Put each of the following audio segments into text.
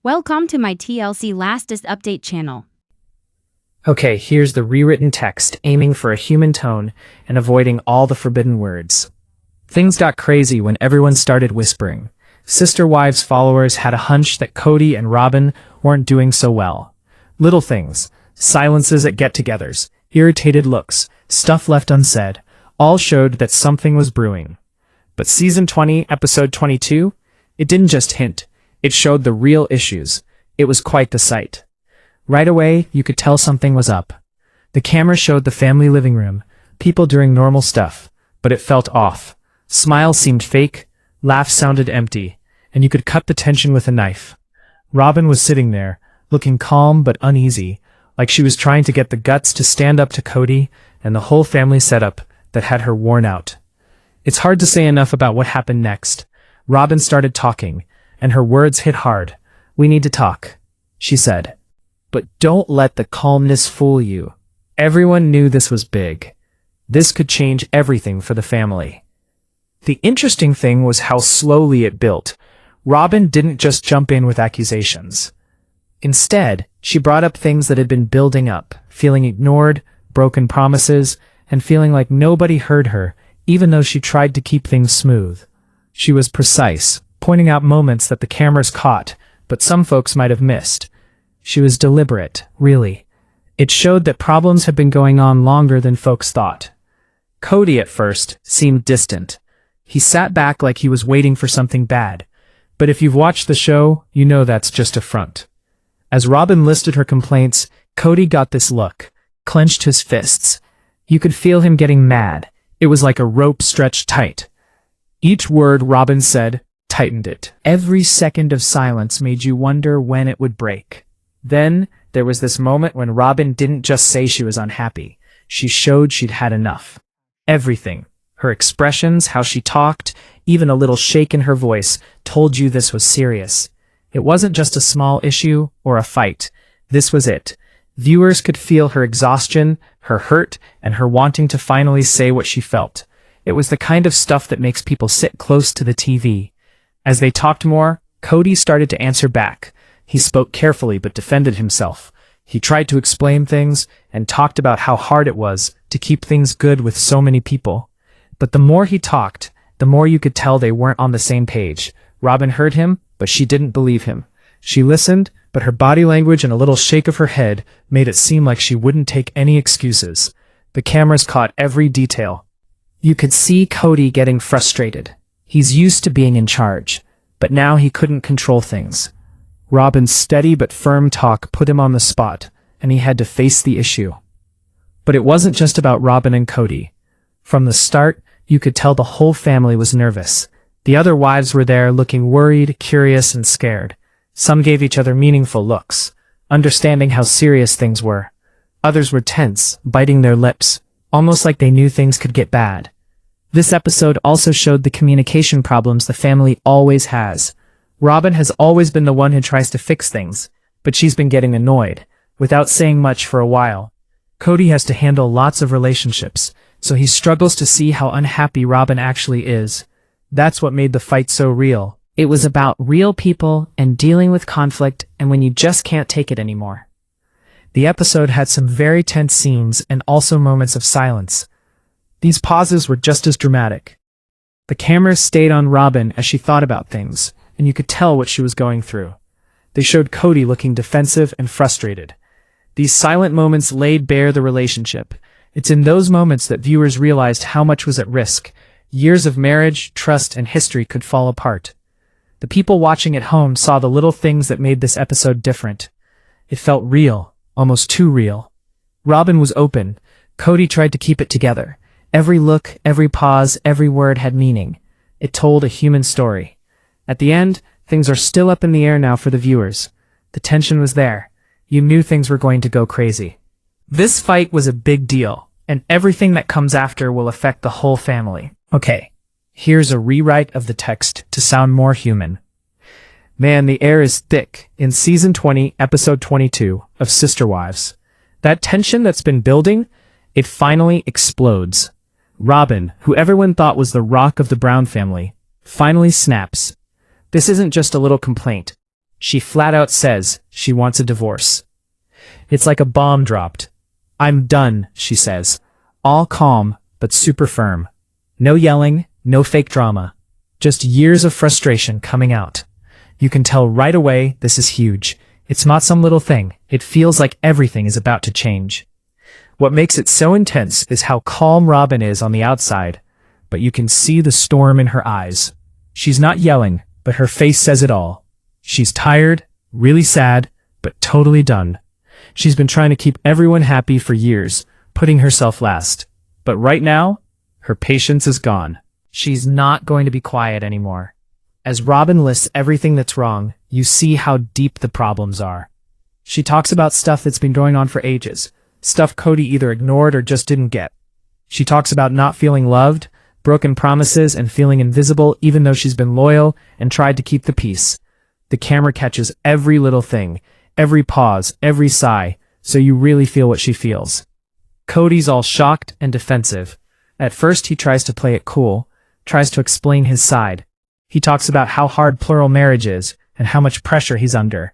Welcome to my TLC Lastest Update channel. Okay, here's the rewritten text, aiming for a human tone and avoiding all the forbidden words. Things got crazy when everyone started whispering. Sister Wives followers had a hunch that Kody and Robyn weren't doing so well. Little things, silences at get-togethers, irritated looks, stuff left unsaid, all showed that something was brewing. But Season 20, Episode 22, it didn't just hint. It showed the real issues. It was quite the sight. Right away, you could tell something was up. The camera showed the family living room, people doing normal stuff, but it felt off. Smiles seemed fake, laughs sounded empty, and you could cut the tension with a knife. Robyn was sitting there, looking calm but uneasy, like she was trying to get the guts to stand up to Kody and the whole family setup that had her worn out. It's hard to say enough about what happened next. Robyn started talking, and her words hit hard. "We need to talk," she said. "But don't let the calmness fool you." Everyone knew this was big. This could change everything for the family. The interesting thing was how slowly it built. Robyn didn't just jump in with accusations. Instead, she brought up things that had been building up, feeling ignored, broken promises, and feeling like nobody heard her, even though she tried to keep things smooth. She was precise, pointing out moments that the cameras caught, but some folks might have missed. She was deliberate, really. It showed that problems had been going on longer than folks thought. Kody at first seemed distant. He sat back like he was waiting for something bad. But if you've watched the show, you know that's just a front. As Robyn listed her complaints, Kody got this look, clenched his fists. You could feel him getting mad. It was like a rope stretched tight. Each word Robyn said tightened it. Every second of silence made you wonder when it would break. Then, there was this moment when Robyn didn't just say she was unhappy. She showed she'd had enough. Everything. Her expressions, how she talked, even a little shake in her voice, told you this was serious. It wasn't just a small issue or a fight. This was it. Viewers could feel her exhaustion, her hurt, and her wanting to finally say what she felt. It was the kind of stuff that makes people sit close to the TV. As they talked more, Kody started to answer back. He spoke carefully but defended himself. He tried to explain things and talked about how hard it was to keep things good with so many people. But the more he talked, the more you could tell they weren't on the same page. Robyn heard him, but she didn't believe him. She listened, but her body language and a little shake of her head made it seem like she wouldn't take any excuses. The cameras caught every detail. You could see Kody getting frustrated. He's used to being in charge, but now he couldn't control things. Robyn's steady but firm talk put him on the spot, and he had to face the issue. But it wasn't just about Robyn and Kody. From the start, you could tell the whole family was nervous. The other wives were there looking worried, curious, and scared. Some gave each other meaningful looks, understanding how serious things were. Others were tense, biting their lips, almost like they knew things could get bad. This episode also showed the communication problems the family always has. Robyn has always been the one who tries to fix things, but she's been getting annoyed, without saying much for a while. Kody has to handle lots of relationships, so he struggles to see how unhappy Robyn actually is. That's what made the fight so real. It was about real people and dealing with conflict and when you just can't take it anymore. The episode had some very tense scenes and also moments of silence. These pauses were just as dramatic. The cameras stayed on Robyn as she thought about things, and you could tell what she was going through. They showed Kody looking defensive and frustrated. These silent moments laid bare the relationship. It's in those moments that viewers realized how much was at risk. Years of marriage, trust, and history could fall apart. The people watching at home saw the little things that made this episode different. It felt real, almost too real. Robyn was open. Kody tried to keep it together. Every look, every pause, every word had meaning. It told a human story. At the end, things are still up in the air now for the viewers. The tension was there. You knew things were going to go crazy. This fight was a big deal, and everything that comes after will affect the whole family. Okay, here's a rewrite of the text to sound more human. Man, the air is thick in Season 20, Episode 22 of Sister Wives. That tension that's been building, it finally explodes. Robyn, who everyone thought was the rock of the Brown family, finally snaps. This isn't just a little complaint. She flat out says she wants a divorce. It's like a bomb dropped. "I'm done," she says. All calm, but super firm. No yelling, no fake drama. Just years of frustration coming out. You can tell right away this is huge. It's not some little thing. It feels like everything is about to change. What makes it so intense is how calm Robyn is on the outside, but you can see the storm in her eyes. She's not yelling, but her face says it all. She's tired, really sad, but totally done. She's been trying to keep everyone happy for years, putting herself last. But right now, her patience is gone. She's not going to be quiet anymore. As Robyn lists everything that's wrong, you see how deep the problems are. She talks about stuff that's been going on for ages, stuff Kody either ignored or just didn't get. She talks about not feeling loved, broken promises, and feeling invisible even though she's been loyal and tried to keep the peace. The camera catches every little thing, every pause, every sigh, so you really feel what she feels. Kody's all shocked and defensive. At first he tries to play it cool, tries to explain his side. He talks about how hard plural marriage is and how much pressure he's under.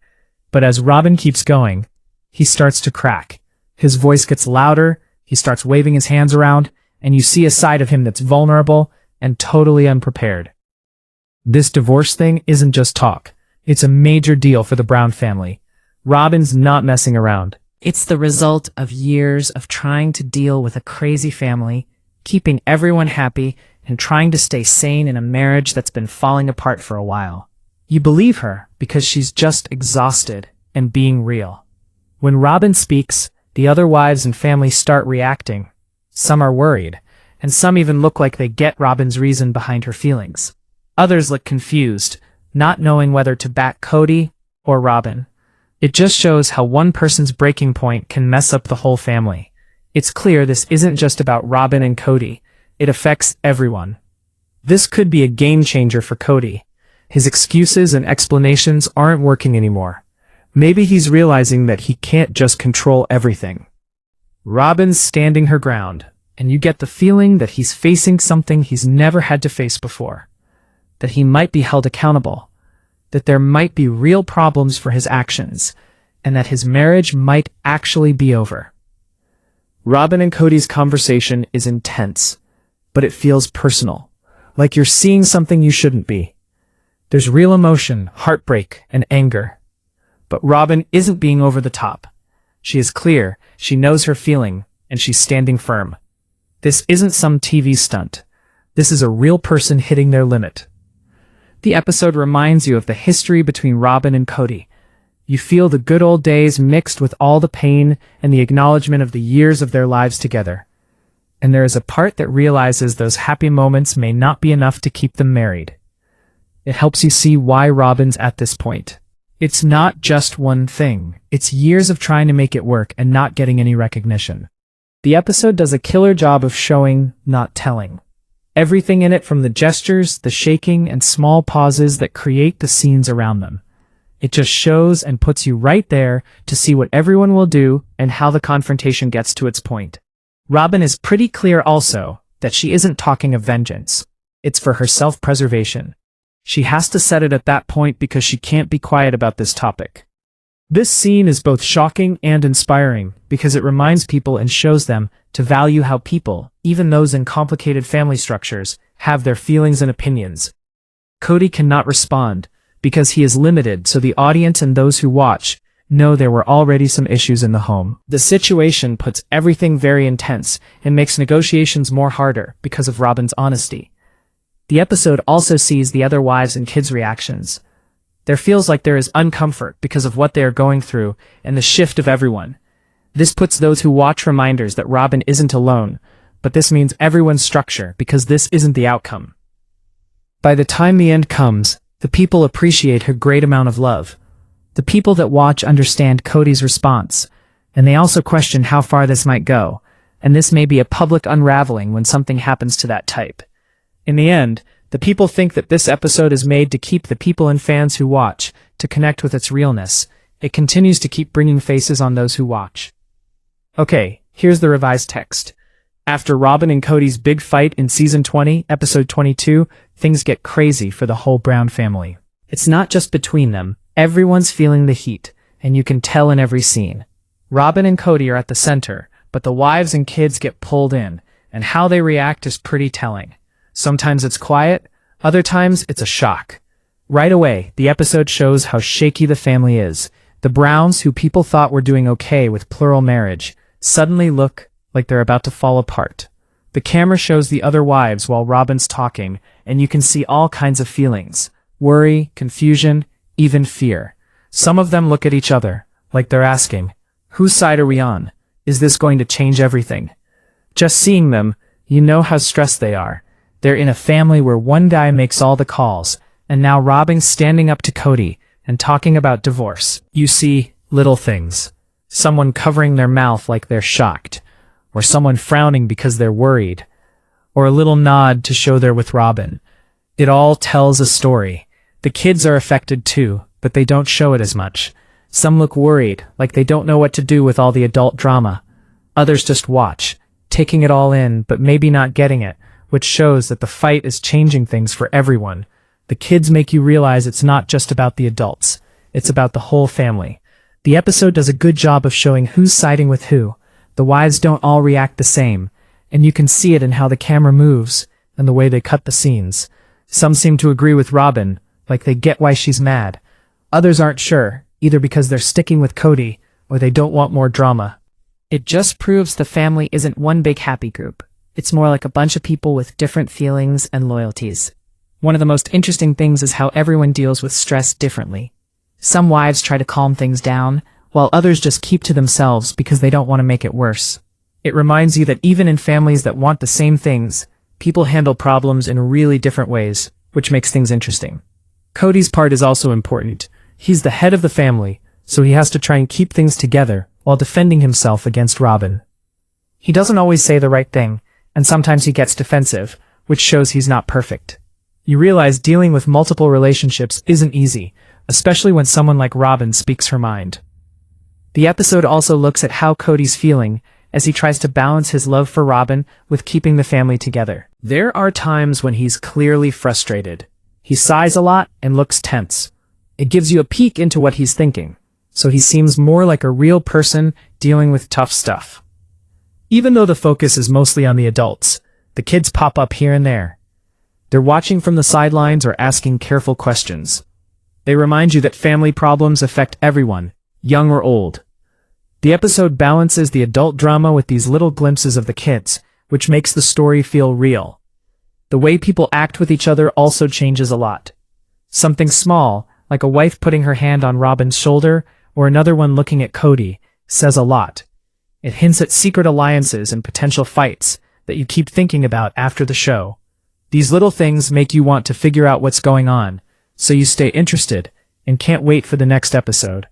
But as Robyn keeps going, he starts to crack. His voice gets louder, he starts waving his hands around, and you see a side of him that's vulnerable and totally unprepared. This divorce thing isn't just talk. It's a major deal for the Brown family. Robyn's not messing around. It's the result of years of trying to deal with a crazy family, keeping everyone happy, and trying to stay sane in a marriage that's been falling apart for a while. You believe her because she's just exhausted and being real. When Robyn speaks, the other wives and family start reacting. Some are worried, and some even look like they get Robyn's reason behind her feelings. Others look confused, not knowing whether to back Kody or Robyn. It just shows how one person's breaking point can mess up the whole family. It's clear this isn't just about Robyn and Kody. It affects everyone. This could be a game changer for Kody. His excuses and explanations aren't working anymore. Maybe he's realizing that he can't just control everything. Robyn's standing her ground, and you get the feeling that he's facing something he's never had to face before. That he might be held accountable. That there might be real problems for his actions, and that his marriage might actually be over. Robyn and Kody's conversation is intense, but it feels personal, like you're seeing something you shouldn't be. There's real emotion, heartbreak, and anger. But Robyn isn't being over the top. She is clear, she knows her feeling, and she's standing firm. This isn't some TV stunt. This is a real person hitting their limit. The episode reminds you of the history between Robyn and Kody. You feel the good old days mixed with all the pain and the acknowledgement of the years of their lives together. And there is a part that realizes those happy moments may not be enough to keep them married. It helps you see why Robyn's at this point. It's not just one thing. It's years of trying to make it work and not getting any recognition. The episode does a killer job of showing, not telling. Everything in it, from the gestures, the shaking, and small pauses that create the scenes around them. It just shows and puts you right there to see what everyone will do and how the confrontation gets to its point. Robyn is pretty clear also that she isn't talking of vengeance. It's for her self-preservation. She has to set it at that point because she can't be quiet about this topic. This scene is both shocking and inspiring because it reminds people and shows them to value how people, even those in complicated family structures, have their feelings and opinions. Kody cannot respond because he is limited, so the audience and those who watch know there were already some issues in the home. The situation puts everything very intense and makes negotiations more harder because of Robyn's honesty. The episode also sees the other wives and kids' reactions. There feels like there is uncomfort because of what they are going through and the shift of everyone. This puts those who watch reminders that Robyn isn't alone, but this means everyone's structure because this isn't the outcome. By the time the end comes, the people appreciate her great amount of love. The people that watch understand Kody's response, and they also question how far this might go, and this may be a public unraveling when something happens to that type. In the end, the people think that this episode is made to keep the people and fans who watch, to connect with its realness. It continues to keep bringing faces on those who watch. Okay, here's the revised text. After Robyn and Kody's big fight in Season 20, Episode 22, things get crazy for the whole Brown family. It's not just between them. Everyone's feeling the heat, and you can tell in every scene. Robyn and Kody are at the center, but the wives and kids get pulled in, and how they react is pretty telling. Sometimes it's quiet, other times it's a shock. Right away, the episode shows how shaky the family is. The Browns, who people thought were doing okay with plural marriage, suddenly look like they're about to fall apart. The camera shows the other wives while Robyn's talking, and you can see all kinds of feelings: worry, confusion, even fear. Some of them look at each other, like they're asking, whose side are we on? Is this going to change everything? Just seeing them, you know how stressed they are. They're in a family where one guy makes all the calls, and now Robyn's standing up to Kody and talking about divorce. You see little things. Someone covering their mouth like they're shocked, or someone frowning because they're worried, or a little nod to show they're with Robyn. It all tells a story. The kids are affected too, but they don't show it as much. Some look worried, like they don't know what to do with all the adult drama. Others just watch, taking it all in, but maybe not getting it, which shows that the fight is changing things for everyone. The kids make you realize it's not just about the adults, it's about the whole family. The episode does a good job of showing who's siding with who. The wives don't all react the same, and you can see it in how the camera moves and the way they cut the scenes. Some seem to agree with Robyn, like they get why she's mad. Others aren't sure, either because they're sticking with Kody or they don't want more drama. It just proves the family isn't one big happy group. It's more like a bunch of people with different feelings and loyalties. One of the most interesting things is how everyone deals with stress differently. Some wives try to calm things down, while others just keep to themselves because they don't want to make it worse. It reminds you that even in families that want the same things, people handle problems in really different ways, which makes things interesting. Kody's part is also important. He's the head of the family, so he has to try and keep things together while defending himself against Robyn. He doesn't always say the right thing, and sometimes he gets defensive, which shows he's not perfect. You realize dealing with multiple relationships isn't easy, especially when someone like Robyn speaks her mind. The episode also looks at how Kody's feeling as he tries to balance his love for Robyn with keeping the family together. There are times when he's clearly frustrated. He sighs a lot and looks tense. It gives you a peek into what he's thinking, so he seems more like a real person dealing with tough stuff. Even though the focus is mostly on the adults, the kids pop up here and there. They're watching from the sidelines or asking careful questions. They remind you that family problems affect everyone, young or old. The episode balances the adult drama with these little glimpses of the kids, which makes the story feel real. The way people act with each other also changes a lot. Something small, like a wife putting her hand on Robyn's shoulder, or another one looking at Kody, says a lot. It hints at secret alliances and potential fights that you keep thinking about after the show. These little things make you want to figure out what's going on, so you stay interested and can't wait for the next episode.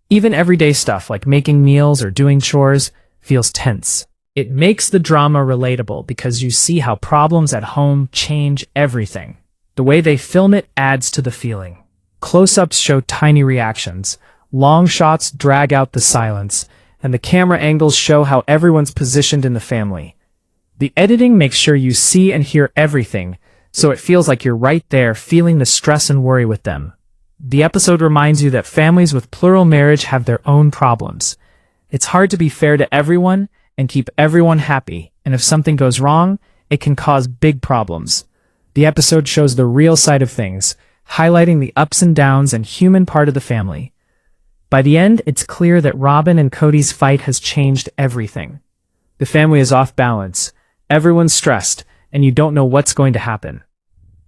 Even everyday stuff like making meals or doing chores feels tense. It makes the drama relatable because you see how problems at home change everything. The way they film it adds to the feeling. Close-ups show tiny reactions, long shots drag out the silence, and the camera angles show how everyone's positioned in the family. The editing makes sure you see and hear everything, so it feels like you're right there feeling the stress and worry with them. The episode reminds you that families with plural marriage have their own problems. It's hard to be fair to everyone and keep everyone happy, and if something goes wrong, it can cause big problems. The episode shows the real side of things, highlighting the ups and downs and human part of the family. By the end, it's clear that Robyn and Kody's fight has changed everything. The family is off balance, everyone's stressed, and you don't know what's going to happen.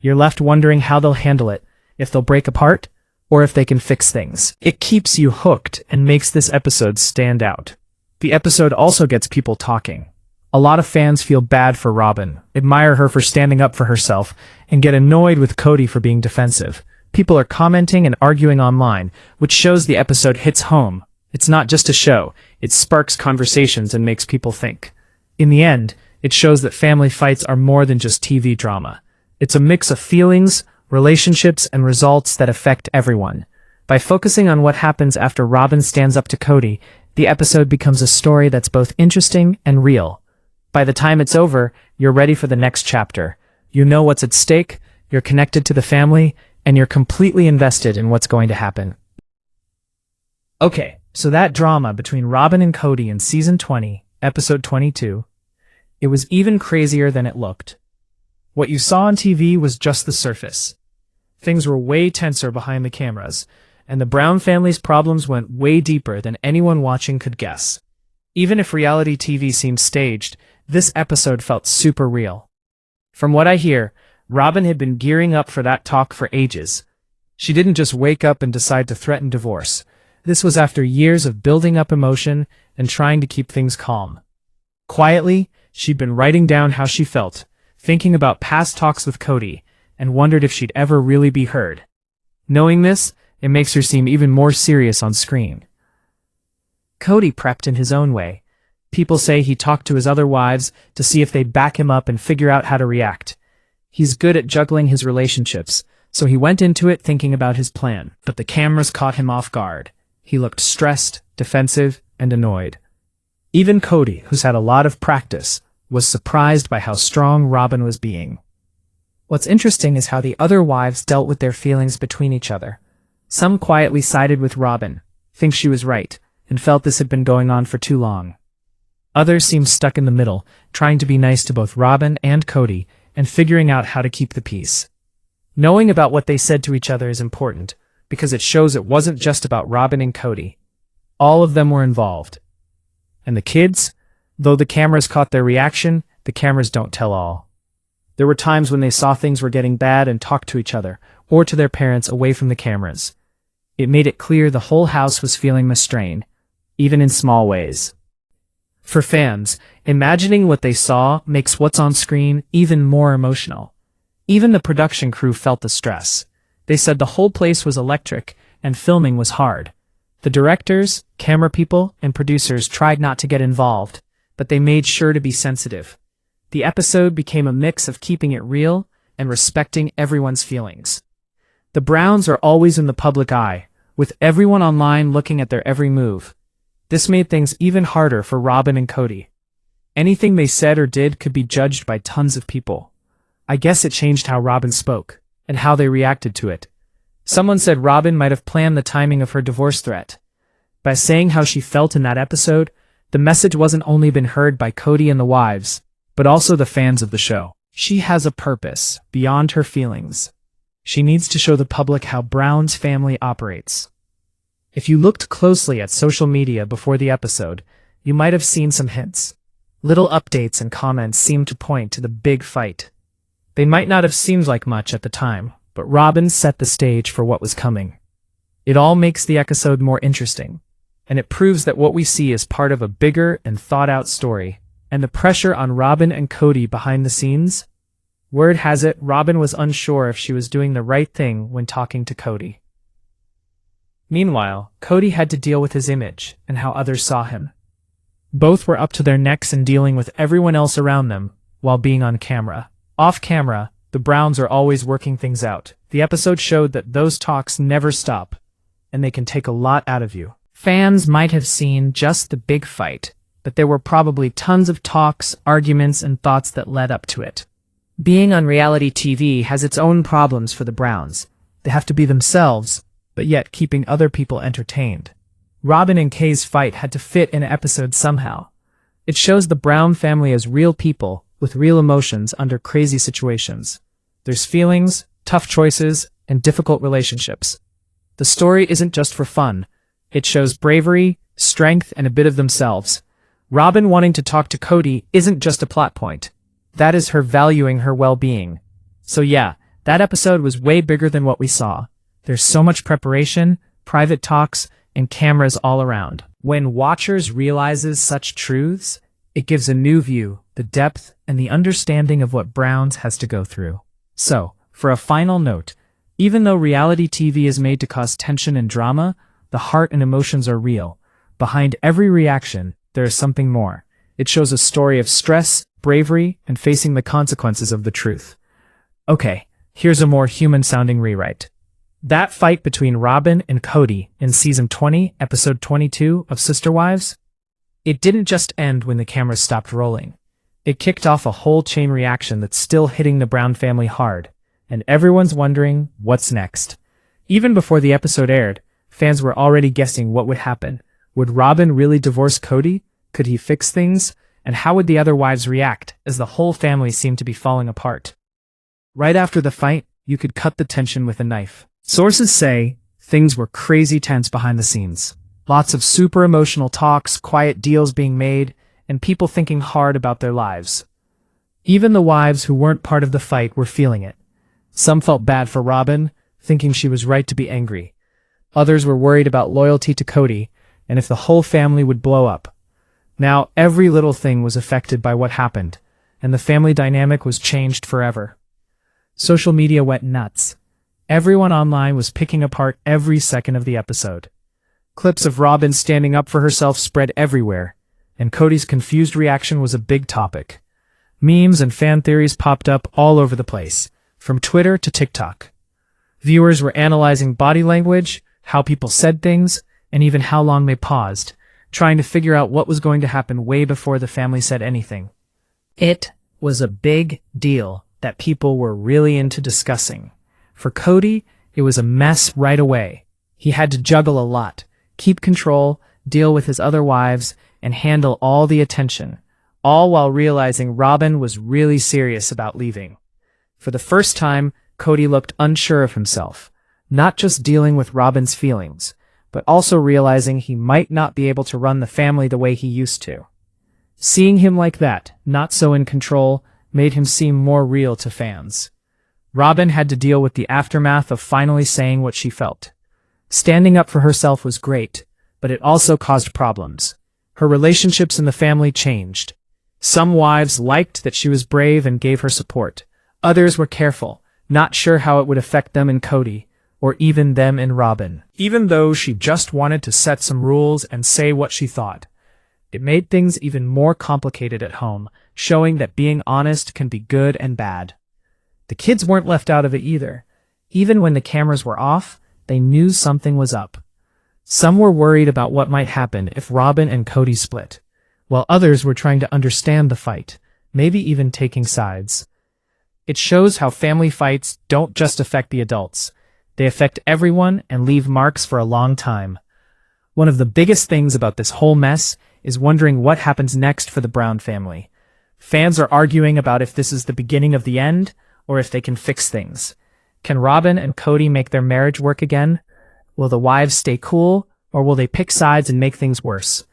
You're left wondering how they'll handle it, if they'll break apart, or if they can fix things. It keeps you hooked and makes this episode stand out. The episode also gets people talking. A lot of fans feel bad for Robyn, admire her for standing up for herself, and get annoyed with Kody for being defensive. People are commenting and arguing online, which shows the episode hits home. It's not just a show, it sparks conversations and makes people think. In the end, it shows that family fights are more than just TV drama. It's a mix of feelings, relationships, and results that affect everyone. By focusing on what happens after Robyn stands up to Kody, the episode becomes a story that's both interesting and real. By the time it's over, you're ready for the next chapter. You know what's at stake, you're connected to the family, and you're completely invested in what's going to happen. Okay, so that drama between Robyn and Kody in Season 20, Episode 22, it was even crazier than it looked. What you saw on TV was just the surface. Things were way tenser behind the cameras, and the Brown family's problems went way deeper than anyone watching could guess. Even if reality TV seemed staged, this episode felt super real. From what I hear, Robyn had been gearing up for that talk for ages. She didn't just wake up and decide to threaten divorce. This was after years of building up emotion and trying to keep things calm. Quietly, she'd been writing down how she felt, thinking about past talks with Kody, and wondered if she'd ever really be heard. Knowing this, it makes her seem even more serious on screen. Kody prepped in his own way. People say he talked to his other wives to see if they'd back him up and figure out how to react. He's good at juggling his relationships, so he went into it thinking about his plan, but the cameras caught him off guard. He looked stressed, defensive, and annoyed. Even Kody, who's had a lot of practice, was surprised by how strong Robyn was being. What's interesting is how the other wives dealt with their feelings between each other. Some quietly sided with Robyn, think she was right, and felt this had been going on for too long. Others seemed stuck in the middle, trying to be nice to both Robyn and Kody, and figuring out how to keep the peace. Knowing about what they said to each other is important, because it shows it wasn't just about Robyn and Kody. All of them were involved. And the kids? Though the cameras caught their reaction, the cameras don't tell all. There were times when they saw things were getting bad and talked to each other, or to their parents away from the cameras. It made it clear the whole house was feeling the strain, even in small ways. For fans, imagining what they saw makes what's on screen even more emotional. Even the production crew felt the stress. They said the whole place was electric, and filming was hard. The directors, camera people, and producers tried not to get involved, but they made sure to be sensitive. The episode became a mix of keeping it real and respecting everyone's feelings. The Browns are always in the public eye, with everyone online looking at their every move. This made things even harder for Robyn and Kody. Anything they said or did could be judged by tons of people. I guess it changed how Robyn spoke, and how they reacted to it. Someone said Robyn might have planned the timing of her divorce threat. By saying how she felt in that episode, the message wasn't only been heard by Kody and the wives, but also the fans of the show. She has a purpose beyond her feelings. She needs to show the public how Brown's family operates. If you looked closely at social media before the episode, you might have seen some hints. Little updates and comments seemed to point to the big fight. They might not have seemed like much at the time, but Robyn set the stage for what was coming. It all makes the episode more interesting, and it proves that what we see is part of a bigger and thought-out story. And the pressure on Robyn and Kody behind the scenes? Word has it, Robyn was unsure if she was doing the right thing when talking to Kody. Meanwhile, Kody had to deal with his image and how others saw him. Both were up to their necks in dealing with everyone else around them while being on camera. Off camera, the Browns are always working things out. The episode showed that those talks never stop, and they can take a lot out of you. Fans might have seen just the big fight, but there were probably tons of talks, arguments, and thoughts that led up to it. Being on reality TV has its own problems for the Browns. They have to be themselves, but yet keeping other people entertained. Robyn and Kay's fight had to fit in an episode somehow. It shows the Brown family as real people with real emotions under crazy situations. There's feelings, tough choices, and difficult relationships. The story isn't just for fun. It shows bravery, strength, and a bit of themselves. Robyn wanting to talk to Kody isn't just a plot point. That is her valuing her well-being. So yeah, that episode was way bigger than what we saw. There's so much preparation, private talks, and cameras all around. When watchers realizes such truths, it gives a new view, the depth, and the understanding of what Browns has to go through. So, for a final note, even though reality TV is made to cause tension and drama, the heart and emotions are real. Behind every reaction, there is something more. It shows a story of stress, bravery, and facing the consequences of the truth. Okay, here's a more human-sounding rewrite. That fight between Robyn and Kody in Season 20, Episode 22 of Sister Wives? It didn't just end when the cameras stopped rolling. It kicked off a whole chain reaction that's still hitting the Brown family hard, and everyone's wondering what's next. Even before the episode aired, Fans were already guessing what would happen. Would Robyn really divorce Kody? Could he fix things? And how would the other wives react, as the whole family seemed to be falling apart? Right after the fight, you could cut the tension with a knife. Sources say things were crazy tense behind the scenes. Lots of super emotional talks, quiet deals being made, and people thinking hard about their lives. Even the wives who weren't part of the fight were feeling it. Some felt bad for Robyn, thinking she was right to be angry. Others were worried about loyalty to Kody, and if the whole family would blow up. Now, every little thing was affected by what happened, and the family dynamic was changed forever. Social media went nuts. Everyone online was picking apart every second of the episode. Clips of Robyn standing up for herself spread everywhere, and Kody's confused reaction was a big topic. Memes and fan theories popped up all over the place, from Twitter to TikTok. Viewers were analyzing body language, how people said things, and even how long they paused, trying to figure out what was going to happen way before the family said anything. It was a big deal that people were really into discussing. For Kody, it was a mess right away. He had to juggle a lot, keep control, deal with his other wives, and handle all the attention, all while realizing Robyn was really serious about leaving. For the first time, Kody looked unsure of himself, not just dealing with Robyn's feelings, but also realizing he might not be able to run the family the way he used to. Seeing him like that, not so in control, made him seem more real to fans. Robyn had to deal with the aftermath of finally saying what she felt. Standing up for herself was great, but it also caused problems. Her relationships in the family changed. Some wives liked that she was brave and gave her support. Others were careful, not sure how it would affect them and Kody, or even them and Robyn. Even though she just wanted to set some rules and say what she thought. It made things even more complicated at home, showing that being honest can be good and bad. The kids weren't left out of it either. Even when the cameras were off, they knew something was up. Some were worried about what might happen if Robyn and Kody split, while others were trying to understand the fight, maybe even taking sides. It shows how family fights don't just affect the adults. They affect everyone and leave marks for a long time. One of the biggest things about this whole mess is wondering what happens next for the Brown family. Fans are arguing about if this is the beginning of the end, or if they can fix things. Can Robyn and Kody make their marriage work again? Will the wives stay cool, or will they pick sides and make things worse?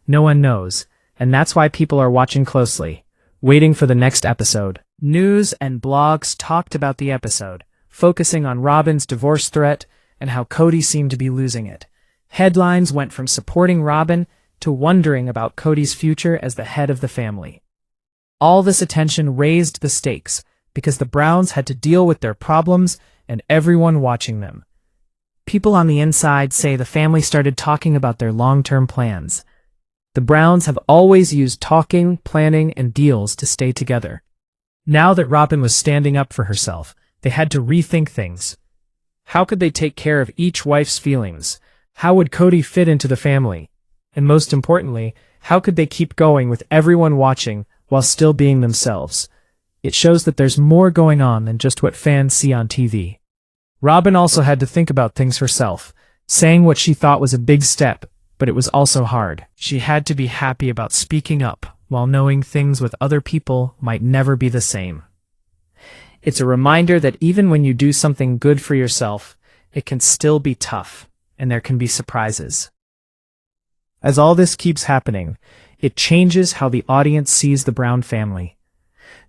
No one knows, and that's why people are watching closely, waiting for the next episode. News and blogs talked about the episode, focusing on Robyn's divorce threat and how Kody seemed to be losing it. Headlines went from supporting Robyn to wondering about Kody's future as the head of the family. All this attention raised the stakes, because the Browns had to deal with their problems and everyone watching them. People on the inside say the family started talking about their long-term plans. The Browns have always used talking, planning, and deals to stay together. Now that Robyn was standing up for herself, they had to rethink things. How could they take care of each wife's feelings? How would Kody fit into the family? And most importantly, how could they keep going with everyone watching while still being themselves? It shows that there's more going on than just what fans see on TV. Robyn also had to think about things herself, saying what she thought was a big step, but it was also hard. She had to be happy about speaking up, while knowing things with other people might never be the same. It's a reminder that even when you do something good for yourself, it can still be tough, and there can be surprises. As all this keeps happening, it changes how the audience sees the Brown family.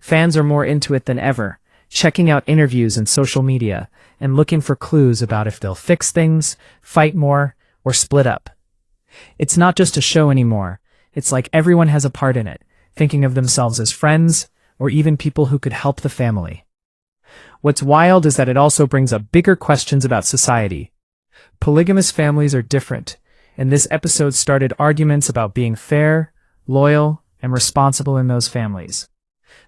Fans are more into it than ever, checking out interviews and social media, and looking for clues about if they'll fix things, fight more, or split up. It's not just a show anymore. It's like everyone has a part in it, thinking of themselves as friends, or even people who could help the family. What's wild is that it also brings up bigger questions about society. Polygamous families are different, and this episode started arguments about being fair, loyal, and responsible in those families.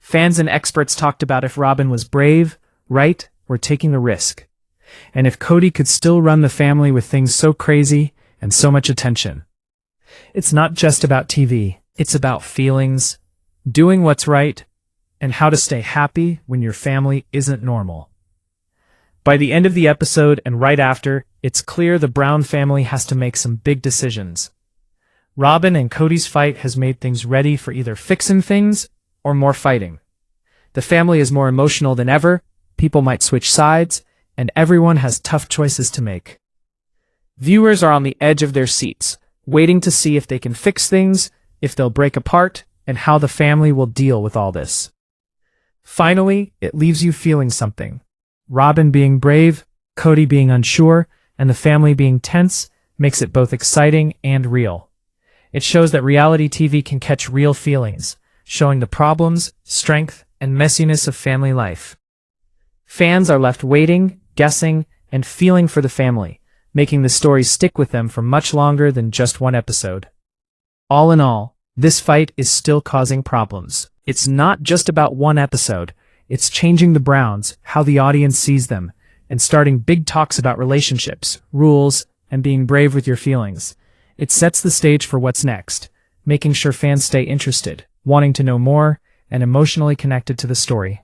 Fans and experts talked about if Robyn was brave, right, or taking the risk, and if Kody could still run the family with things so crazy and so much attention. It's not just about TV, it's about feelings, doing what's right, and how to stay happy when your family isn't normal. By the end of the episode and right after, It's clear the Brown family has to make some big decisions. Robyn and Kody's fight has made things ready for either fixing things or more fighting. The family is more emotional than ever, people might switch sides, and everyone has tough choices to make. Viewers are on the edge of their seats, waiting to see if they can fix things, if they'll break apart, and how the family will deal with all this. Finally, it leaves you feeling something. Robyn being brave, Kody being unsure, and the family being tense makes it both exciting and real. It shows that reality TV can catch real feelings, showing the problems, strength, and messiness of family life. Fans are left waiting, guessing, and feeling for the family, making the story stick with them for much longer than just one episode. All in all, this fight is still causing problems. It's not just about one episode. It's changing the Browns, how the audience sees them, and starting big talks about relationships, rules, and being brave with your feelings. It sets the stage for what's next, making sure fans stay interested, wanting to know more, and emotionally connected to the story.